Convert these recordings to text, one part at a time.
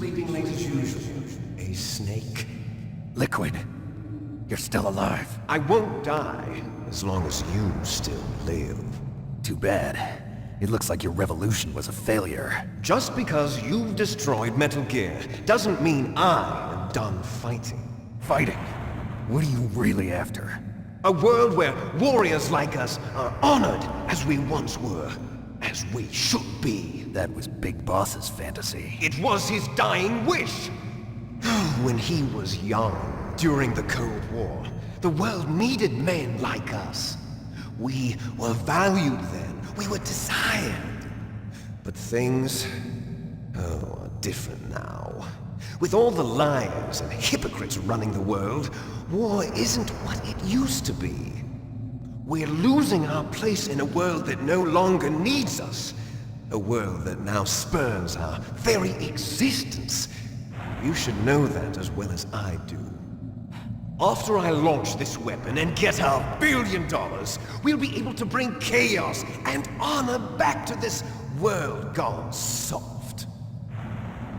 sleeping late as usual. A snake. Liquid, you're still alive. I won't die, as long as you still live. Too bad. It looks like your revolution was a failure. Just because you've destroyed Metal Gear doesn't mean I am done fighting. Fighting? What are you really after? A world where warriors like us are honored as we once were, as we should be. That was Big Boss's fantasy. It was his dying wish. When he was young, during the Cold War, the world needed men like us. We were valued then. We were desired. But things, are different now. With all the liars and hypocrites running the world, war isn't what it used to be. We're losing our place in a world that no longer needs us. A world that now spurns our very existence. You should know that as well as I do. After I launch this weapon and get our $1 billion, we'll be able to bring chaos and honor back to this world gone soft.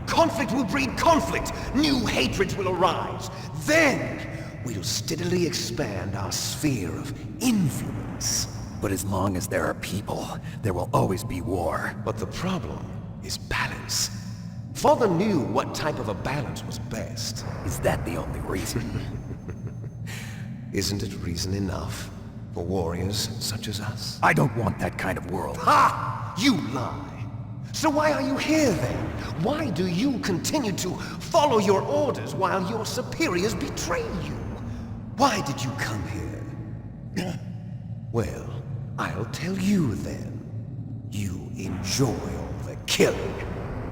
Conflict will breed conflict. New hatreds will arise. Then, we'll steadily expand our sphere of influence. But as long as there are people, there will always be war. But the problem is balance. Father knew what type of a balance was best. Is that the only reason? Isn't it reason enough for warriors such as us? I don't want that kind of world. Ha! You lie! So why are you here then? Why do you continue to follow your orders while your superiors betray you? Why did you come here? Well, I'll tell you then. You enjoy all the killing.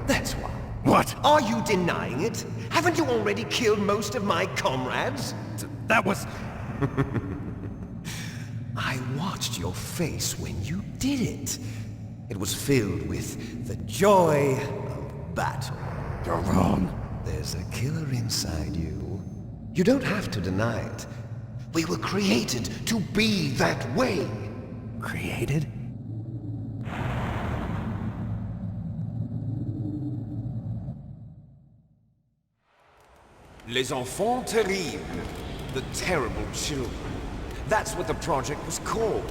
That's why. What? Are you denying it? Haven't you already killed most of my comrades? That was... I watched your face when you did it. It was filled with the joy of battle. You're wrong. There's a killer inside you. You don't have to deny it. We were created to be that way. Created? Les Enfants Terribles. The terrible children. That's what the project was called.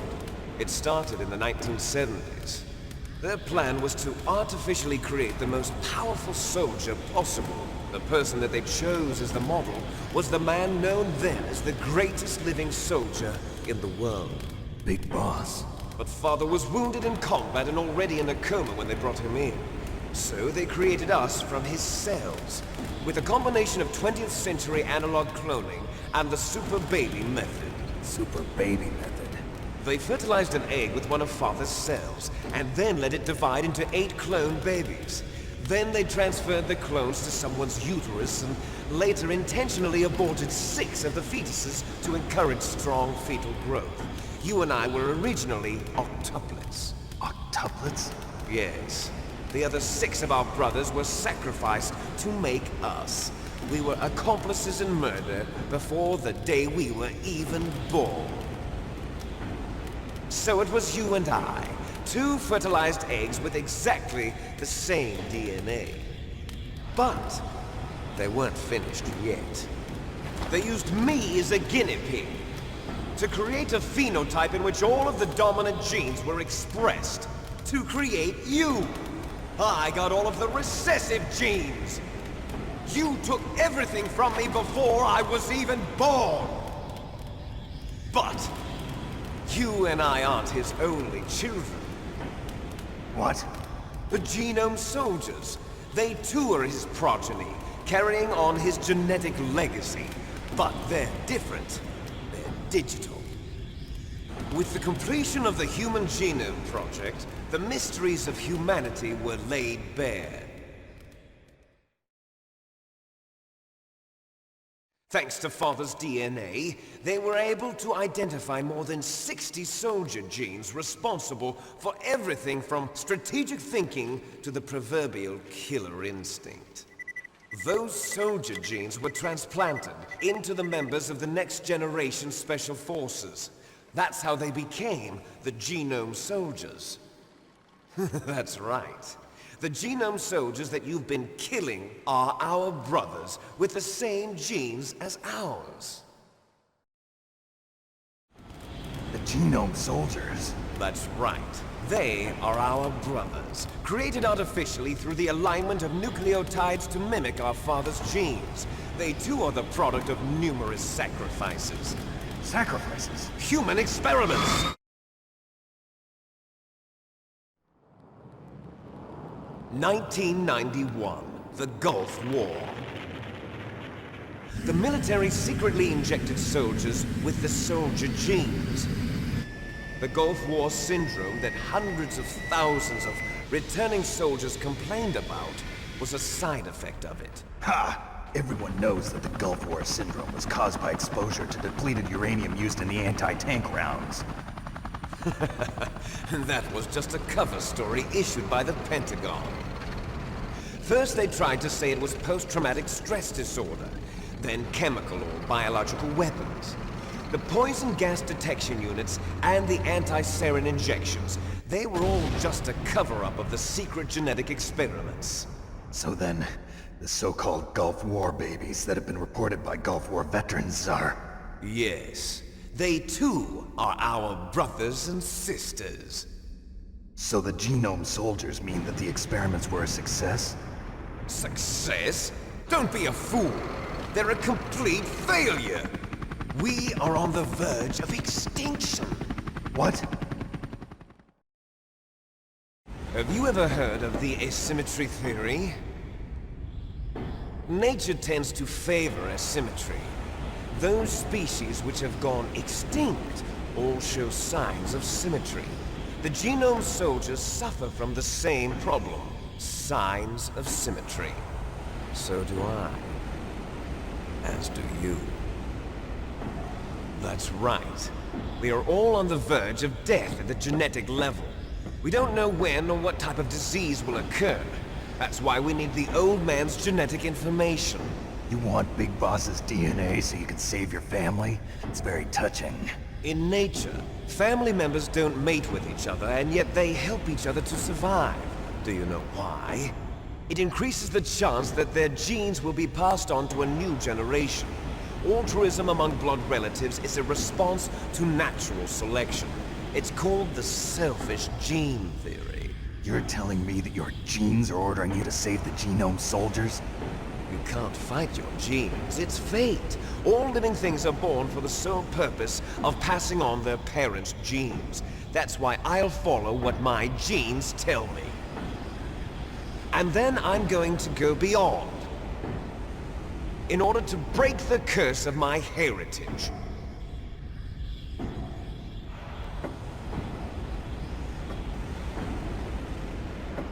It started in the 1970s. Their plan was to artificially create the most powerful soldier possible. The person that they chose as the model was the man known then as the greatest living soldier in the world. Big Boss. But Father was wounded in combat and already in a coma when they brought him in. So they created us from his cells, with a combination of 20th century analog cloning and the super baby method. Super baby method. They fertilized an egg with one of Father's cells, and then let it divide into 8 clone babies. Then they transferred the clones to someone's uterus and later intentionally aborted 6 of the fetuses to encourage strong fetal growth. You and I were originally octuplets. Octuplets? Yes. The other 6 of our brothers were sacrificed to make us. We were accomplices in murder before the day we were even born. So it was you and I, 2 fertilized eggs with exactly the same DNA. But they weren't finished yet. They used me as a guinea pig to create a phenotype in which all of the dominant genes were expressed to create you. I got all of the recessive genes. You took everything from me before I was even born. But you and I aren't his only children. What? The Genome Soldiers. They too are his progeny, carrying on his genetic legacy. But they're different. They're digital. With the completion of the Human Genome Project, the mysteries of humanity were laid bare. Thanks to Father's DNA, they were able to identify more than 60 soldier genes responsible for everything from strategic thinking to the proverbial killer instinct. Those soldier genes were transplanted into the members of the next generation Special Forces. That's how they became the Genome Soldiers. That's right. The genome soldiers that you've been killing are our brothers with the same genes as ours. The genome soldiers? That's right. They are our brothers, created artificially through the alignment of nucleotides to mimic our father's genes. They too are the product of numerous sacrifices. Sacrifices? Human experiments! (1991), the Gulf War. The military secretly injected soldiers with the soldier genes. The Gulf War syndrome that hundreds of thousands of returning soldiers complained about was a side effect of it. Ha! Everyone knows that the Gulf War syndrome was caused by exposure to depleted uranium used in the anti-tank rounds. That was just a cover story issued by the Pentagon. First they tried to say it was post-traumatic stress disorder, then chemical or biological weapons. The poison gas detection units and the anti-sarin injections, they were all just a cover-up of the secret genetic experiments. So then, the so-called Gulf War babies that have been reported by Gulf War veterans are... Yes. They too are our brothers and sisters. So the genome soldiers mean that the experiments were a success? Success? Don't be a fool! They're a complete failure! We are on the verge of extinction. What? Have you ever heard of the asymmetry theory? Nature tends to favor asymmetry. Those species which have gone extinct all show signs of symmetry. The genome soldiers suffer from the same problem, signs of symmetry. So do I. As do you. That's right. We are all on the verge of death at the genetic level. We don't know when or what type of disease will occur. That's why we need the old man's genetic information. You want Big Boss's DNA so you can save your family? It's very touching. In nature, family members don't mate with each other, and yet they help each other to survive. Do you know why? It increases the chance that their genes will be passed on to a new generation. Altruism among blood relatives is a response to natural selection. It's called the selfish gene theory. You're telling me that your genes are ordering you to save the genome soldiers? You can't fight your genes. It's fate. All living things are born for the sole purpose of passing on their parents' genes. That's why I'll follow what my genes tell me. And then I'm going to go beyond, in order to break the curse of my heritage.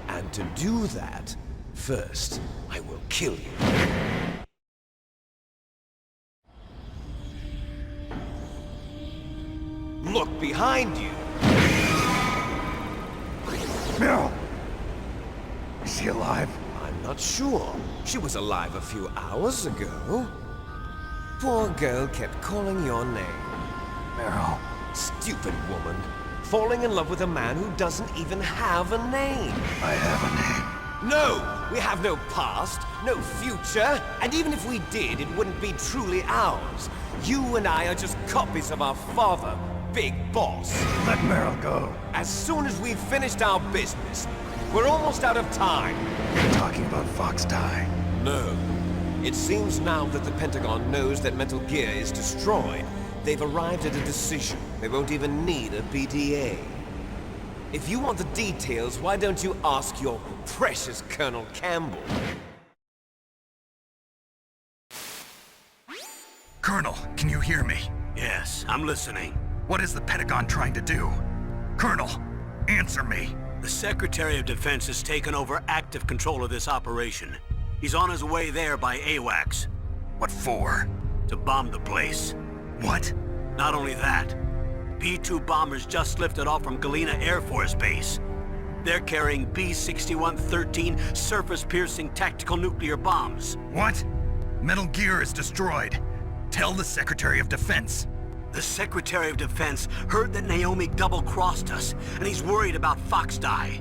And to do that, first, I will kill you. Look behind you! Meryl! Is she alive? I'm not sure. She was alive a few hours ago. Poor girl kept calling your name. Meryl. Stupid woman. Falling in love with a man who doesn't even have a name. I have a name. No! We have no past, no future, and even if we did, it wouldn't be truly ours. You and I are just copies of our father, Big Boss. Let Meryl go. As soon as we've finished our business, we're almost out of time. You're talking about Fox Die. No. It seems now that the Pentagon knows that Metal Gear is destroyed. They've arrived at a decision. They won't even need a BDA. If you want the details, why don't you ask your precious Colonel Campbell? Colonel, can you hear me? Yes, I'm listening. What is the Pentagon trying to do? Colonel, answer me. The Secretary of Defense has taken over active control of this operation. He's on his way there by AWACS. What for? To bomb the place. What? Not only that, B-2 bombers just lifted off from Galena Air Force Base. They're carrying B-6113 surface-piercing tactical nuclear bombs. What? Metal Gear is destroyed. Tell the Secretary of Defense. The Secretary of Defense heard that Naomi double-crossed us, and he's worried about Fox Die.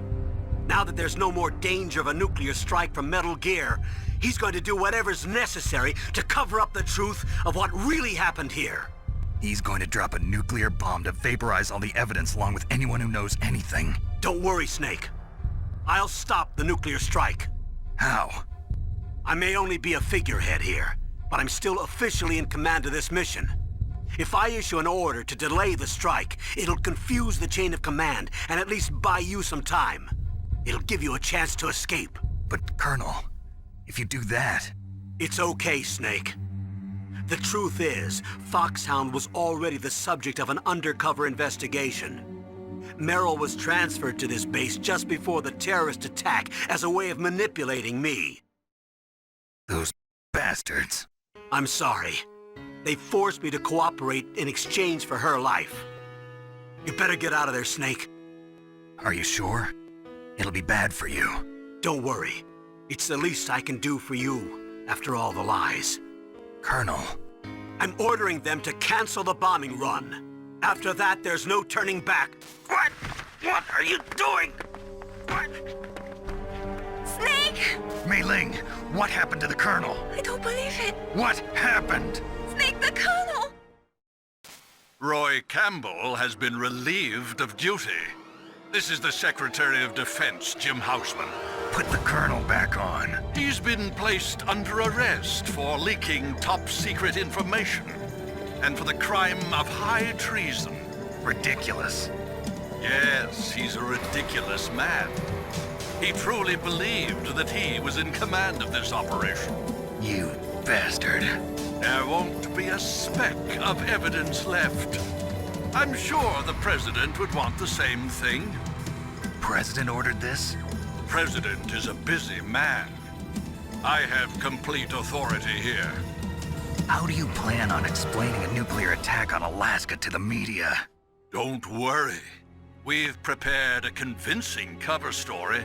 Now that there's no more danger of a nuclear strike from Metal Gear, he's going to do whatever's necessary to cover up the truth of what really happened here. He's going to drop a nuclear bomb to vaporize all the evidence along with anyone who knows anything. Don't worry, Snake. I'll stop the nuclear strike. How? I may only be a figurehead here, but I'm still officially in command of this mission. If I issue an order to delay the strike, it'll confuse the chain of command and at least buy you some time. It'll give you a chance to escape. But, Colonel, if you do that... It's okay, Snake. The truth is, Foxhound was already the subject of an undercover investigation. Merrill was transferred to this base just before the terrorist attack as a way of manipulating me. Those bastards. I'm sorry. They forced me to cooperate in exchange for her life. You better get out of there, Snake. Are you sure? It'll be bad for you. Don't worry. It's the least I can do for you, after all the lies. Colonel. I'm ordering them to cancel the bombing run. After that, there's no turning back. What? What are you doing? What? Snake! Mei Ling, what happened to the Colonel? I don't believe it. What happened? Snake, the Colonel! Roy Campbell has been relieved of duty. This is the Secretary of Defense, Jim Houseman. Put the Colonel back on. He's been placed under arrest for leaking top-secret information and for the crime of high treason. Ridiculous. Yes, he's a ridiculous man. He truly believed that he was in command of this operation. You bastard. There won't be a speck of evidence left. I'm sure the President would want the same thing. President ordered this? The President is a busy man. I have complete authority here. How do you plan on explaining a nuclear attack on Alaska to the media? Don't worry. We've prepared a convincing cover story.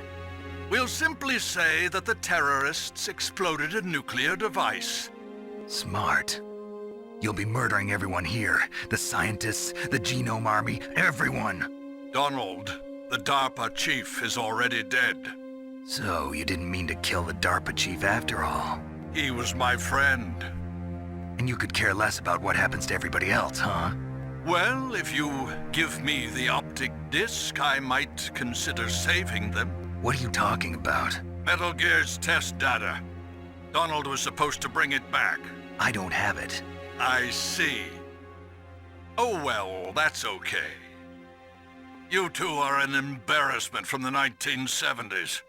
We'll simply say that the terrorists exploded a nuclear device. Smart. You'll be murdering everyone here. The scientists, the Genome Army, everyone. Donald, the DARPA chief, is already dead. So, you didn't mean to kill the DARPA chief after all. He was my friend. And you could care less about what happens to everybody else, huh? Well, if you give me the optic disc, I might consider saving them. What are you talking about? Metal Gear's test data. Donald was supposed to bring it back. I don't have it. I see. Oh well, that's okay. You two are an embarrassment from the 1970s.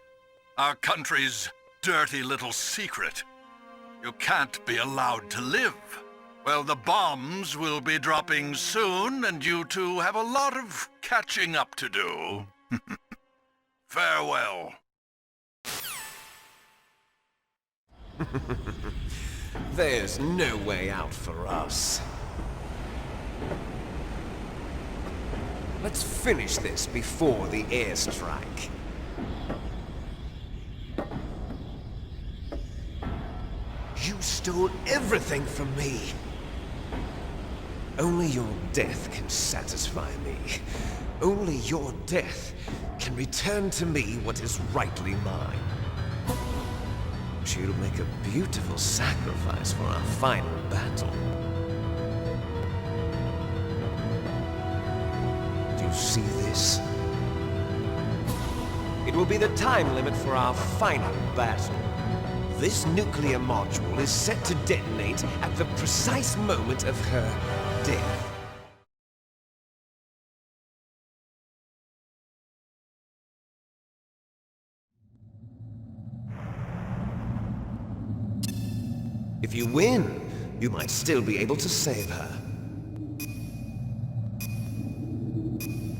Our country's dirty little secret. You can't be allowed to live. Well, the bombs will be dropping soon, and you two have a lot of catching up to do. Farewell. There's no way out for us. Let's finish this before the airstrike. You stole everything from me. Only your death can satisfy me. Only your death can return to me what is rightly mine. She'll make a beautiful sacrifice for our final battle. Do you see this? It will be the time limit for our final battle. This nuclear module is set to detonate at the precise moment of her death. If you win, you might still be able to save her.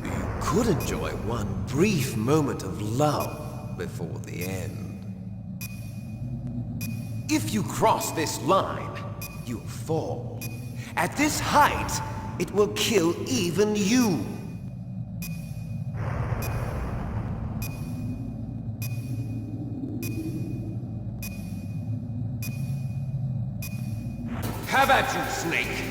You could enjoy one brief moment of love before the end. If you cross this line, you'll fall. At this height, it will kill even you. Have at you, Snake!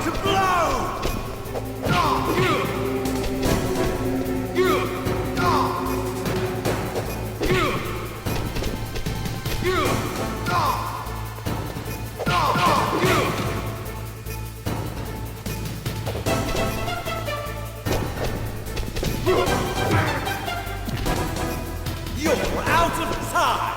to blow! You're out of time!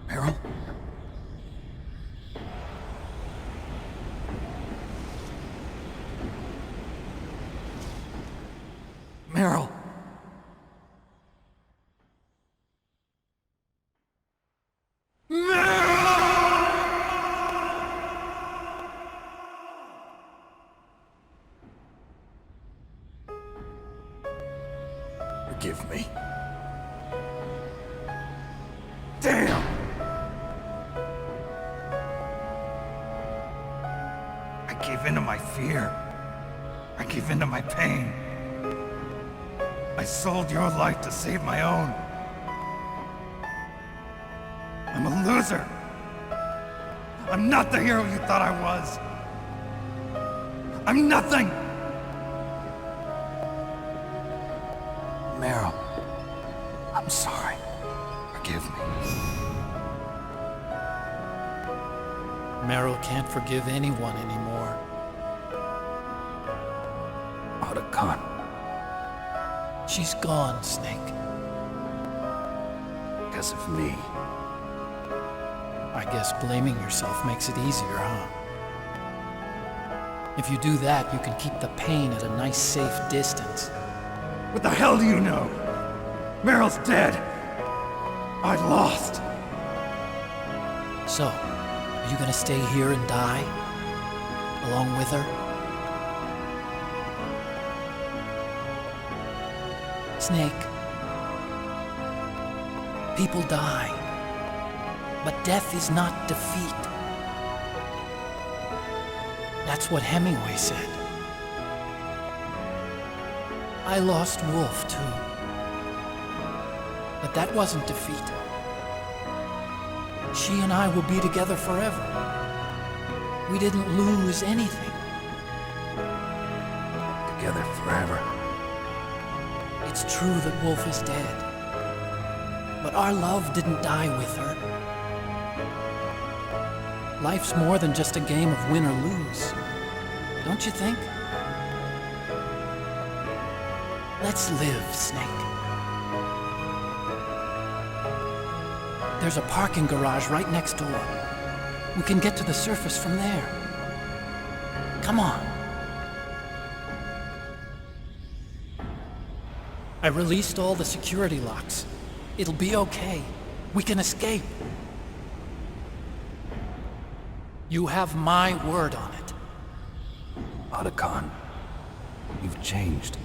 Meryl? Meryl! Forgive me. Damn! I gave in to my fear. I gave in to my pain. I sold your life to save my own. I'm a loser. I'm not the hero you thought I was. I'm nothing! Meryl, I'm sorry. Forgive me. Meryl can't forgive anyone anymore. OTACON. She's gone, Snake. Because of me. I guess blaming yourself makes it easier, huh? If you do that, you can keep the pain at a nice, safe distance. What the hell do you know? Meryl's dead. I lost. So, are you gonna stay here and die? Along with her? Snake. People die. But death is not defeat. That's what Hemingway said. I lost Wolf, too. But that wasn't defeat. She and I will be together forever. We didn't lose anything. Together forever. It's true that Wolf is dead. But our love didn't die with her. Life's more than just a game of win or lose. Don't you think? Let's live, Snake. There's a parking garage right next door. We can get to the surface from there. Come on. I released all the security locks. It'll be okay. We can escape. You have my word on it. OTACON, you've changed.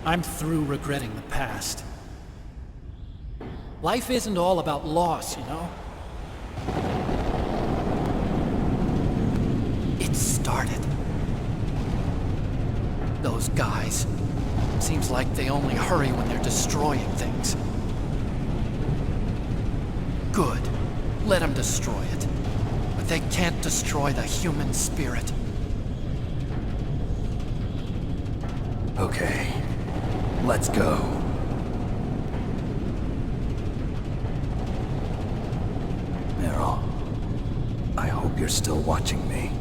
I'm through regretting the past. Life isn't all about loss, you know? It started. Those guys. Seems like they only hurry when they're destroying things. Good. Let them destroy it. But they can't destroy the human spirit. Okay, let's go. Meryl, I hope you're still watching me.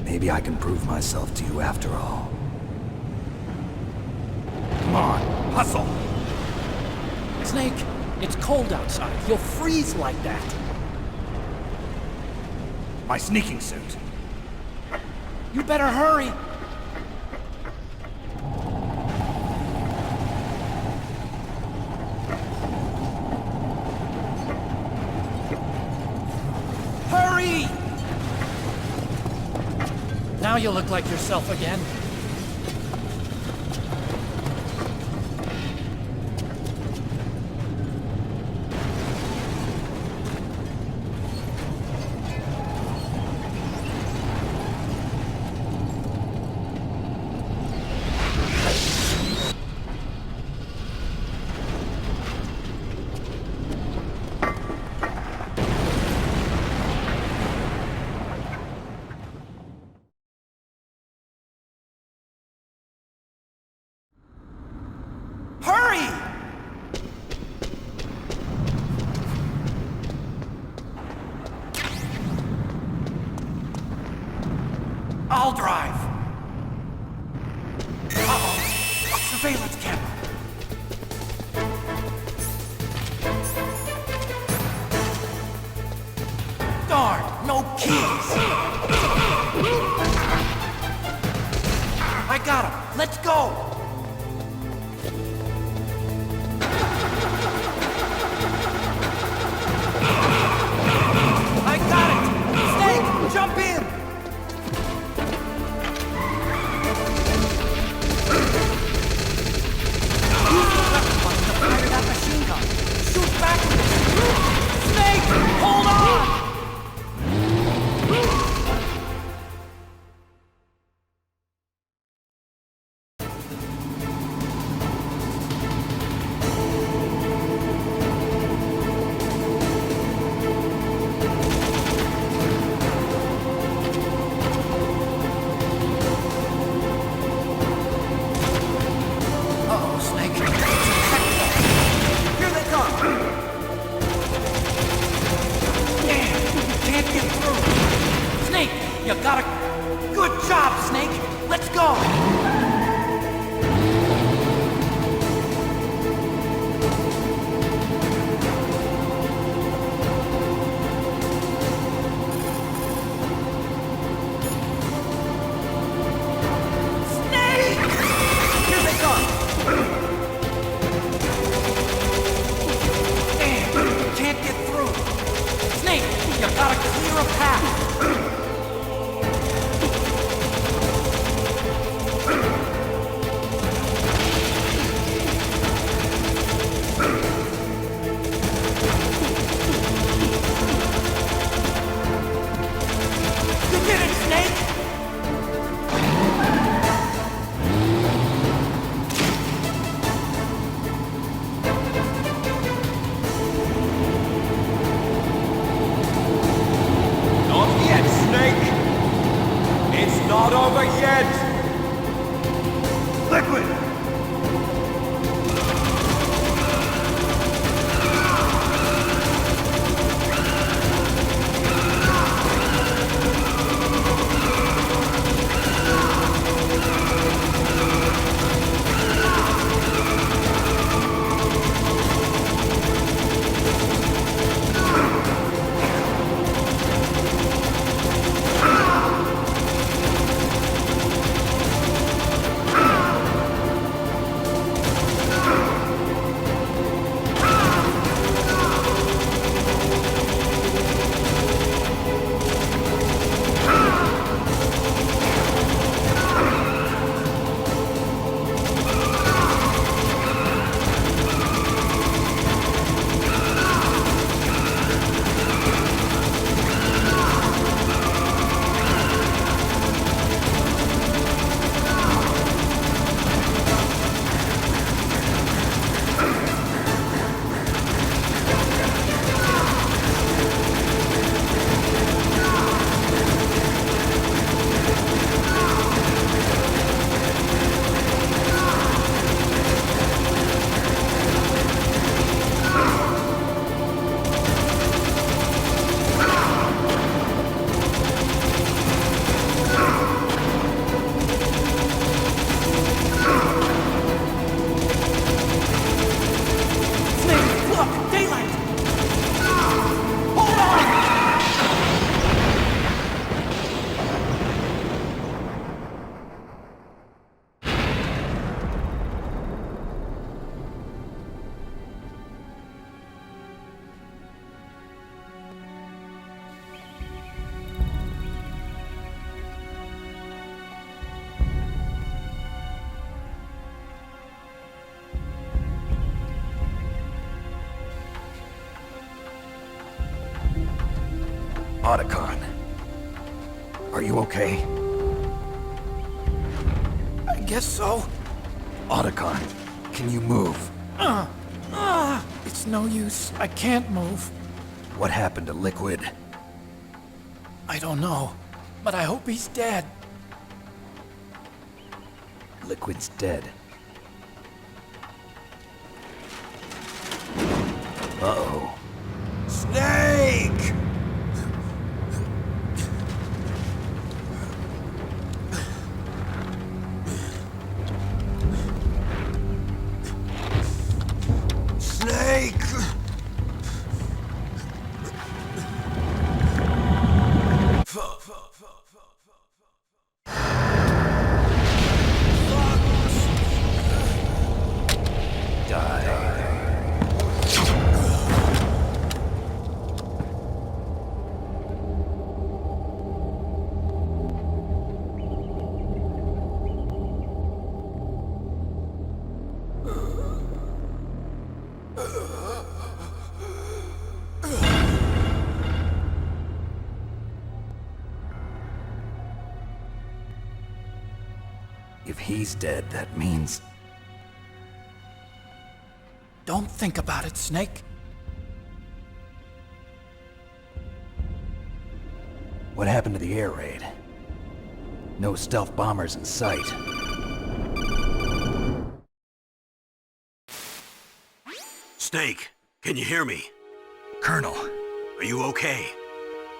Maybe I can prove myself to you after all. Come on, hustle! Snake, it's cold outside. You'll freeze like that. My sneaking suit. You better hurry. Hurry! Now you look like yourself again. Hurry! I'll drive. Uh-oh. A surveillance camera. Darn, no keys. I got him. Let's go. I got it! Snake, jump in! Use the weapon button to fire that machine gun. Shoot back with it. Snake, hold on! You got a... Good job, Snake! Let's go! Snake! Here they come! Damn, can't get through. Snake, you gotta clear a path. Not over yet! Liquid! OTACON. Are you okay? I guess so. OTACON, can you move? It's no use. I can't move. What happened to Liquid? I don't know, but I hope he's dead. Liquid's dead. Uh-oh. Snake! Snake! If he's dead, that means... Don't think about it, Snake. What happened to the air raid? No stealth bombers in sight. Snake, can you hear me? Colonel. Are you okay?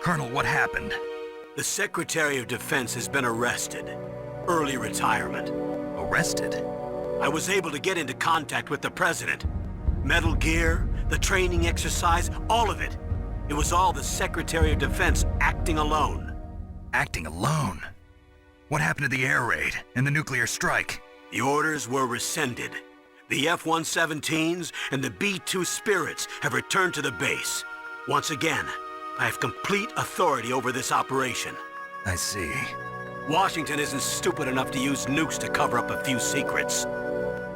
Colonel, what happened? The Secretary of Defense has been arrested. Early retirement. Arrested? I was able to get into contact with the President. Metal Gear, the training exercise, all of it. It was all the Secretary of Defense acting alone. Acting alone? What happened to the air raid and the nuclear strike? The orders were rescinded. The F-117s and the B-2 Spirits have returned to the base. Once again, I have complete authority over this operation. I see. Washington isn't stupid enough to use nukes to cover up a few secrets.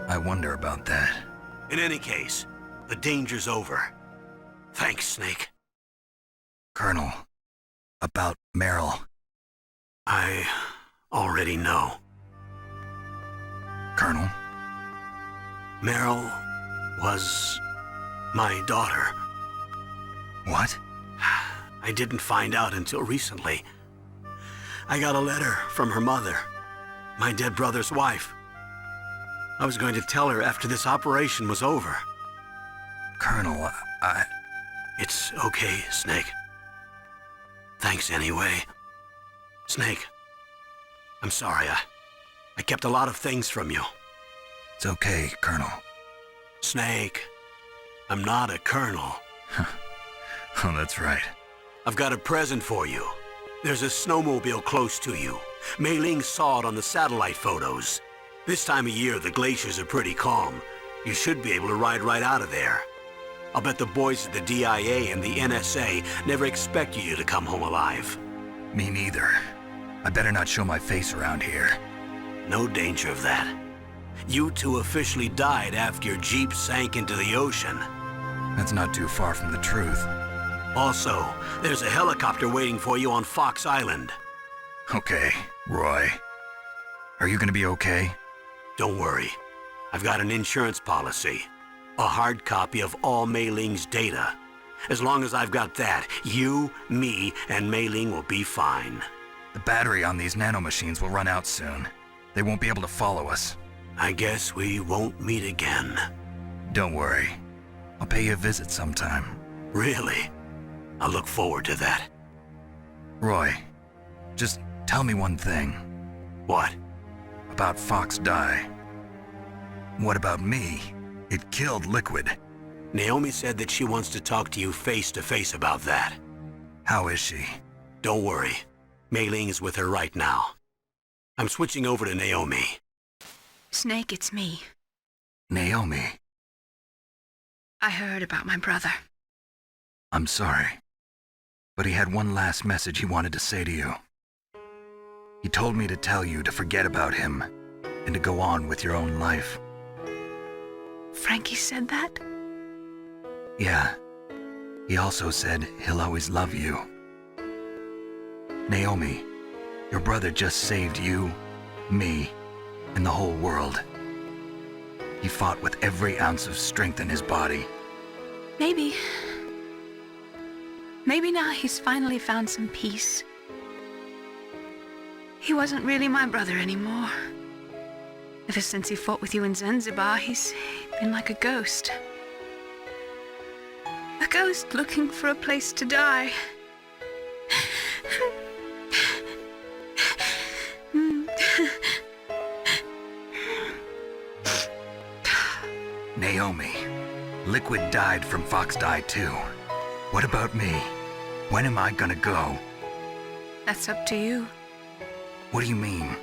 I wonder about that. In any case, the danger's over. Thanks, Snake. Colonel, about Meryl. I already know. Colonel? Meryl was my daughter. What? I didn't find out until recently. I got a letter from her mother, my dead brother's wife. I was going to tell her after this operation was over. Colonel, It's okay, Snake. Thanks anyway. Snake, I'm sorry. I kept a lot of things from you. It's okay, Colonel. Snake, I'm not a colonel. Oh, that's right. I've got a present for you. There's a snowmobile close to you. Mei Ling saw it on the satellite photos. This time of year, the glaciers are pretty calm. You should be able to ride right out of there. I'll bet the boys at the DIA and the NSA never expected you to come home alive. Me neither. I better not show my face around here. No danger of that. You two officially died after your Jeep sank into the ocean. That's not too far from the truth. Also, there's a helicopter waiting for you on Fox Island. Okay, Roy. Are you gonna be okay? Don't worry. I've got an insurance policy. A hard copy of all Mei Ling's data. As long as I've got that, you, me, and Mei Ling will be fine. The battery on these nanomachines will run out soon. They won't be able to follow us. I guess we won't meet again. Don't worry. I'll pay you a visit sometime. Really? I look forward to that. Roy, just tell me one thing. What? About Fox Die. What about me? It killed Liquid. Naomi said that she wants to talk to you face to face about that. How is she? Don't worry. Mei Ling is with her right now. I'm switching over to Naomi. Snake, it's me. Naomi. I heard about my brother. I'm sorry. But he had one last message he wanted to say to you. He told me to tell you to forget about him and to go on with your own life. Frankie said that? Yeah. He also said he'll always love you. Naomi, your brother just saved you, me, and the whole world. He fought with every ounce of strength in his body. Maybe now he's finally found some peace. He wasn't really my brother anymore. Ever since he fought with you in Zanzibar, he's been like a ghost. A ghost looking for a place to die. Naomi, Liquid died from Fox Die too. What about me? When am I gonna go? That's up to you. What do you mean?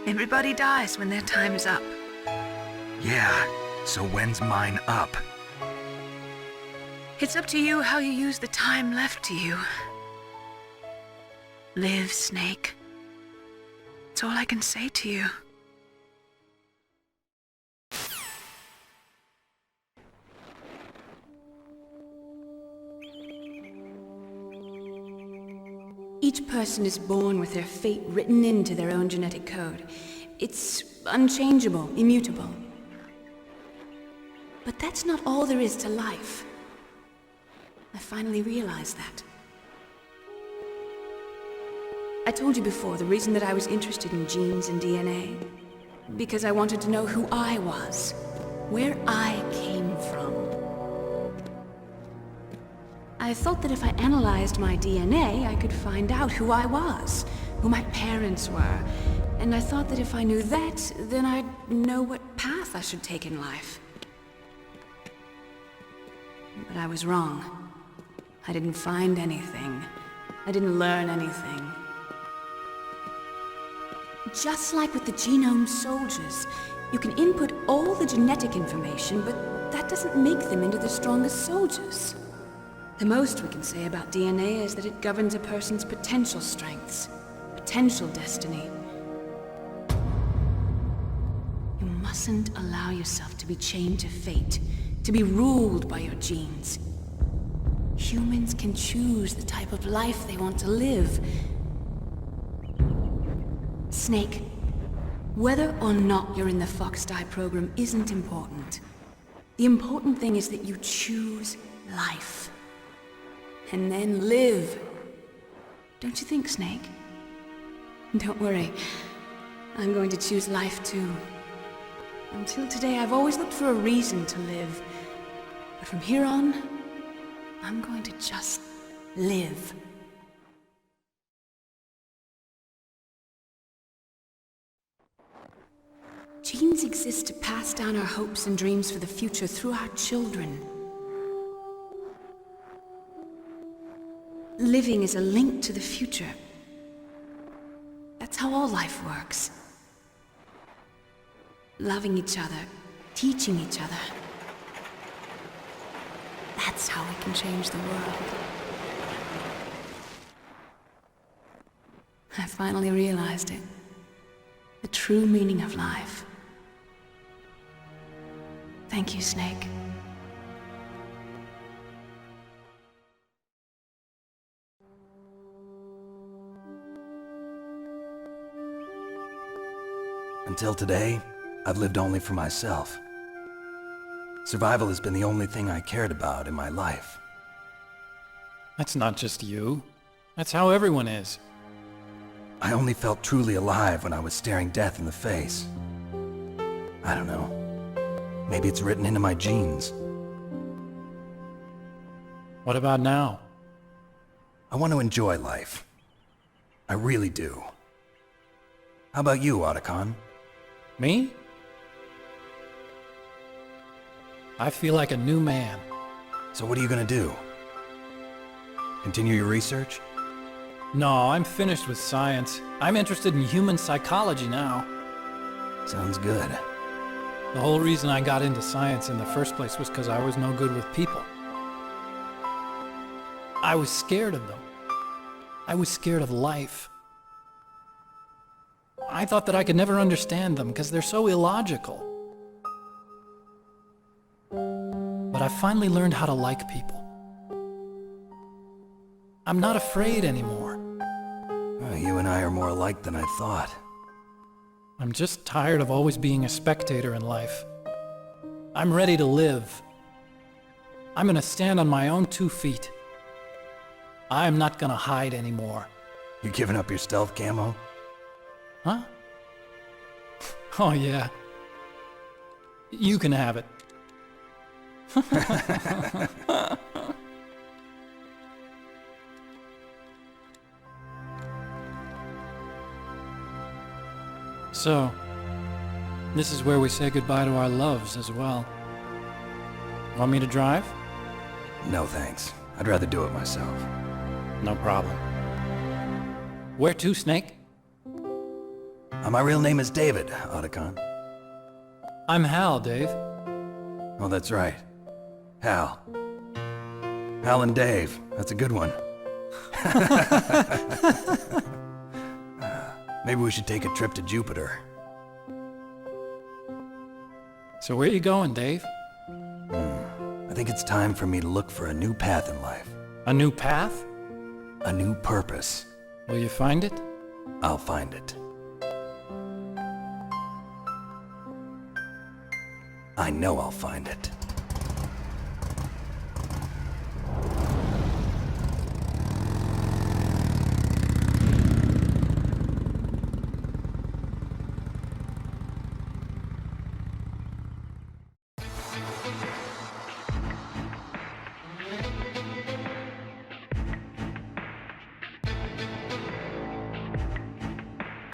Everybody dies when their time is up. Yeah, so when's mine up? It's up to you how you use the time left to you. Live, Snake. That's all I can say to you. Each person is born with their fate written into their own genetic code. It's unchangeable, immutable. But that's not all there is to life. I finally realized that. I told you before the reason that I was interested in genes and DNA. Because I wanted to know who I was, where I came from. I thought that if I analyzed my DNA, I could find out who I was, who my parents were. And I thought that if I knew that, then I'd know what path I should take in life. But I was wrong. I didn't find anything. I didn't learn anything. Just like with the genome soldiers, you can input all the genetic information, but that doesn't make them into the strongest soldiers. The most we can say about DNA is that it governs a person's potential strengths, potential destiny. You mustn't allow yourself to be chained to fate, to be ruled by your genes. Humans can choose the type of life they want to live. Snake, whether or not you're in the Fox Die program isn't important. The important thing is that you choose life. And then live. Don't you think, Snake? Don't worry. I'm going to choose life too. Until today, I've always looked for a reason to live. But from here on, I'm going to just live. Genes exist to pass down our hopes and dreams for the future through our children. Living is a link to the future. That's how all life works. Loving each other, teaching each other. That's how we can change the world. I finally realized it. The true meaning of life. Thank you, Snake. Until today, I've lived only for myself. Survival has been the only thing I cared about in my life. That's not just you. That's how everyone is. I only felt truly alive when I was staring death in the face. I don't know. Maybe it's written into my genes. What about now? I want to enjoy life. I really do. How about you, OTACON? Me? I feel like a new man. So what are you gonna do? Continue your research? No, I'm finished with science. I'm interested in human psychology now. Sounds good. The whole reason I got into science in the first place was because I was no good with people. I was scared of them. I was scared of life. I thought that I could never understand them because they're so illogical. But I finally learned how to like people. I'm not afraid anymore. You and I are more alike than I thought. I'm just tired of always being a spectator in life. I'm ready to live. I'm gonna stand on my own 2 feet. I'm not gonna hide anymore. You giving up your stealth camo? Huh? Oh yeah. You can have it. So, this is where we say goodbye to our loves as well. Want me to drive? No thanks. I'd rather do it myself. No problem. Where to, Snake? My real name is David, OTACON. I'm Hal, Dave. Oh, that's right. Hal. Hal and Dave. That's a good one. Maybe we should take a trip to Jupiter. So where you going, Dave? I think it's time for me to look for a new path in life. A new path? A new purpose. Will you find it? I'll find it. I know I'll find it.